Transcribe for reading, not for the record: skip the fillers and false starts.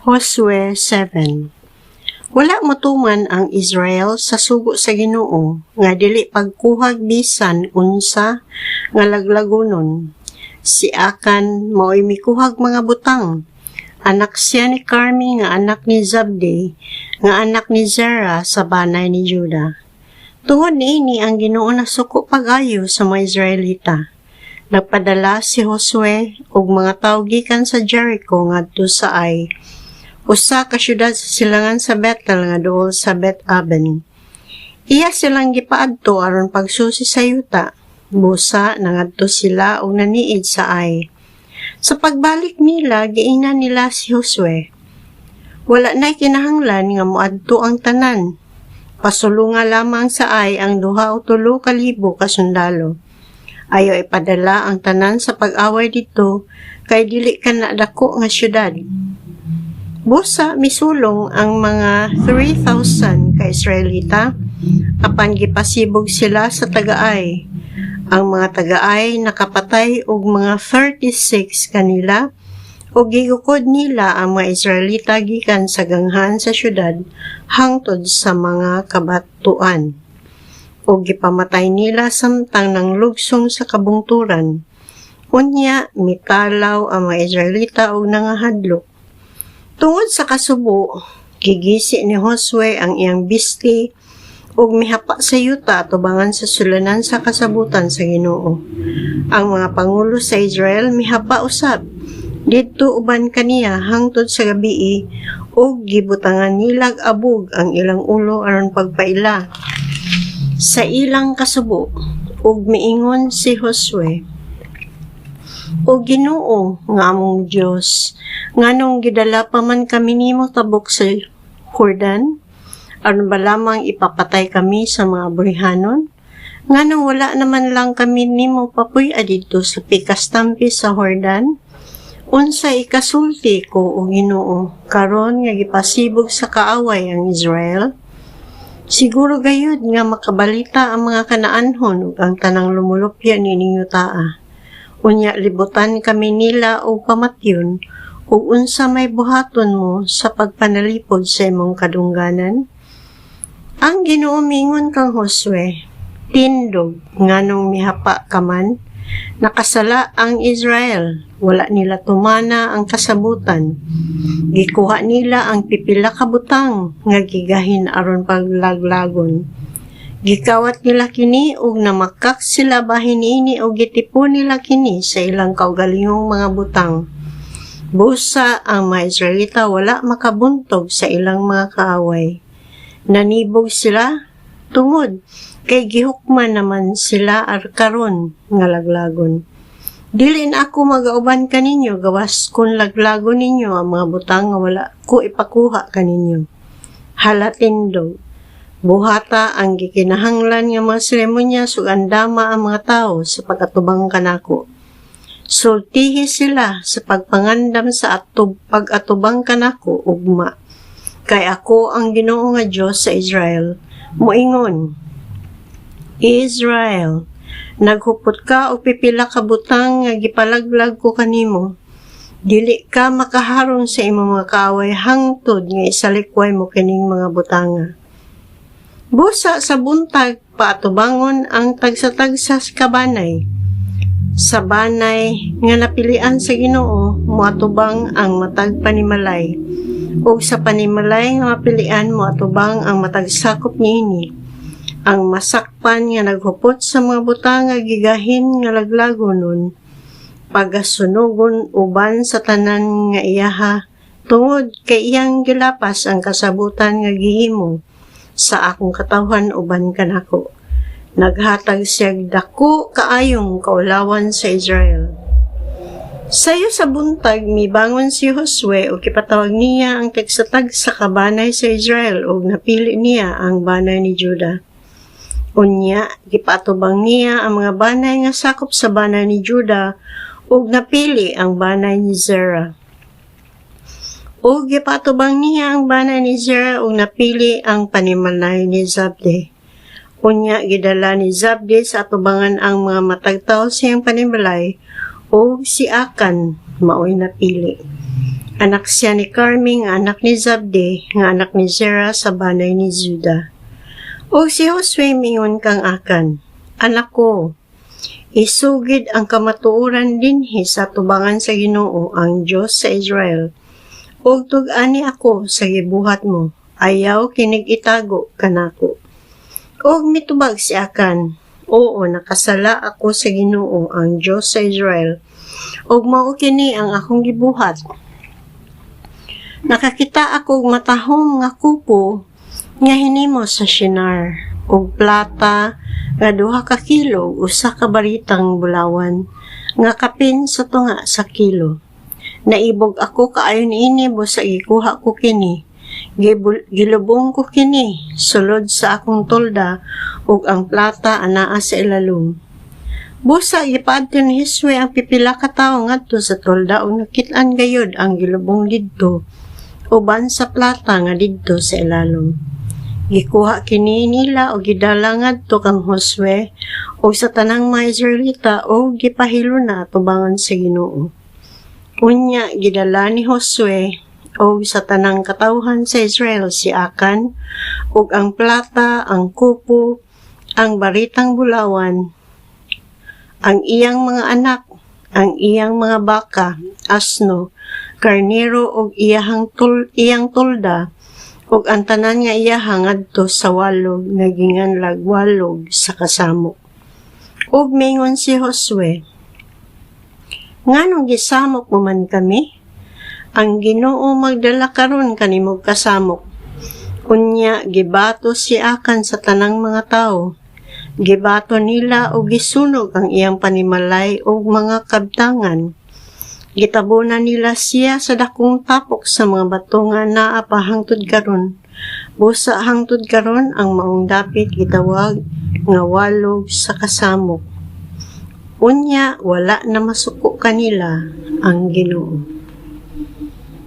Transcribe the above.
Josue 7. Wala motuman ang Israel sa sugo sa Ginoo nga dili pagkuhag bisan unsa nga laglagonon. Si Akan mao'y mikuhag mga butang. Anak siya ni Carmi nga anak ni Zabdi nga anak ni Zerah sa banay ni Juda. Tungod niini ang Ginoo na suko pag-ayo sa mga Israelita. Nagpadala si Josue og mga tawo gikan sa Jericho ngadto sa Ai, usa ka syudad sa silangan sa Bethel nga duol sa Bet-aben. Iya silang gipaadto aron pagsusi sa yuta. Busa nangadto sila og naniid sa Ai. Sa pagbalik nila, giingnan nila si Josue. Wala na'y kinahanglan nga moadto ang tanan. Pasulunga lamang sa Ai ang 2 o 3 ka libo ka sundalo. Ayaw ipadala ang tanan sa pag-away dito kay dili ka na dako nga syudad. Busa misulong ang mga 3,000 ka Israelita apan gipasibog sila sa taga-Ai. Ang mga taga-Ai nakapatay og mga 36 kanila o gigukod nila ang mga Israelita gikan sa ganghan sa syudad hangtod sa mga kabatuan. O gipamatay nila samtang nang lugsong sa kabungturan. Unya, mitalaw ang mga Israelita og nangahadlok. Tungod sa kasubo, gigisi ni Josue ang iyang bisti ug mihapa sa yuta tubangan sa sulanan sa kasabutan sa Ginoo. Ang mga pangulo sa Israel mihapa usab didto uban kaniya hangtod sa gabii ug gibutangan nilag abog ang ilang ulo aron pagpaila sa ilang kasubo. Ug miingon si Josue, "O Ginoo nga among Dios, nganong gidala pa man kami nimo tabok sa Jordan? Aron ba lamang ipapatay kami sa mga burihanon? Nganong wala naman lang kami nimo papuy adito sa pikastampi sa Jordan? Unsa ikasulti ko, O Ginoo, karon nga gipasibog sa kaaway ang Israel? Siguro gayud nga makabalita ang mga Kanaanhon ug ang tanang lumulupya nininyo taa. Unya libutan kami nila o pamatyon ug unsa may buhaton mo sa pagpanalipod sa imong kadungganan?" Ang Ginoo mingon kang Josue, "Tindog nganong mihapa ka man? Nakasala ang Israel, wala nila tumana ang kasabutan. Gikuha nila ang pipila ka butang nga gigahin aron paglaglagon. Gikawat nila kini ug namakak sila bahin niini ug gitipon nila kini sa ilang kaugalingong mga butang. Busa ang mga Israelita wala makabuntog sa ilang mga kaaway. Nanibog sila tungod kay gihukman naman sila karon nga laglagon. Dili na ako magauban kaninyo gawas kun laglagon ninyo ang mga butang nga wala ko ipakuha kaninyo. Halatindog, buhata ang gikinahanglan nga mga seremonya ug andama ang mga tao sa pag-atubang kanako. Sultihi sila sa pagpangandam sa pag-atubang kanako ugma. Kay ako ang Ginoo nga Dios sa Israel, moingon, Israel, naghupot ka o pipila ka butang nga gipalaglag ko kanimo. Dili ka makaharong sa imong mga kaaway hangtod nga isalikway mo kining mga butanga. Busa sa buntag paatubangon ang tagsa-tagsa sa kabanay. Sa banay nga napilian sa Ginoo, moatubang ang matag panimalay. O sa panimalay nga mapilian moatubang ang matag sakop niini. Ang masakpan nga naghupot sa mga butang nga gigahin nga laglagonon, pagasunugon uban sa tanan nga iyaha, tungod kay iyang gilapas ang kasabutan nga gihimo sa akong katawhan uban kanako. Naghatag siya dako kaayong kaulawan sa Israel. Sayo sa buntag, mibangon si Josue o kipatawag niya ang tagsatag sa kabanay sa Israel o napili niya ang banay ni Juda. Unya, gipatubang niya ang mga banay nga sakop sa banay ni Juda ug napili ang banay ni Zerah. Ug gipatubang niya ang banay ni Zerah ug napili ang panimalay ni Zabdi. Unya, gidala ni Zabdi sa atubangan ang mga matagtaw siyang panimalay ug si Akan mao'y napili. Anak siya ni Carmi nga anak ni Zabde nga anak ni Zerah sa banay ni Juda. O si Josue mingon kang akan, anak ko, isugid ang kamatuoran dinhi sa tubangan sa Ginoo ang Dios sa Israel. Og tug-ani ako sa gibuhat mo, ayaw kinig itago kanako. Og mitubag si akan, oo nakasala ako sa Ginoo ang Dios sa Israel. Og mao kini ang akong gibuhat. Nakakita ako matahong nga kupo nga hinimo sa Shinar og plata nga 2 ka kilo usa ka baritang bulawan nga kapin sa tunga sa kilo. Naibog ako kaayo niini busa gikuha ko kini. Gilubong ko kini sulod sa akong tolda ug ang plata anaa sa ilalom. Busa gipaadto ni Josue ang pipila ka tawo ngadto sa tolda ug nakit-an gayud ang gilubong didto uban sa plata nga didto sa ilalom. Gikuha kini nila o gidala ngadto kang Josue o sa tanang mga Israelita o gipahilo na tubangan sa Ginoo. Unya gidala ni Josue o sa tanang katawhan sa Israel si Akan ug ang plata, ang kupo, ang baritang bulawan, ang iyang mga anak, ang iyang mga baka, asno, karnero ug iyang tolda ug ang tanan nga iyahang ngadto sa walog nga ginganlag walog sa kasamok. Ug mingon si Josue, nganong gisamok mo man kami? Ang Ginoo magdala karon kanimong kasamok. Unya gibato si Akan sa tanang mga tawo. Gibato nila o gisunog ang iyang panimalay o mga kabtangan. Gitabunan nila siya sa dakong tapok sa mga bato nga naa pa hangtod karon. Busa hangtod karon ang maong dapit gitawag nga walog sa kasamok. Unya wala na masuko kanila ang Ginoo.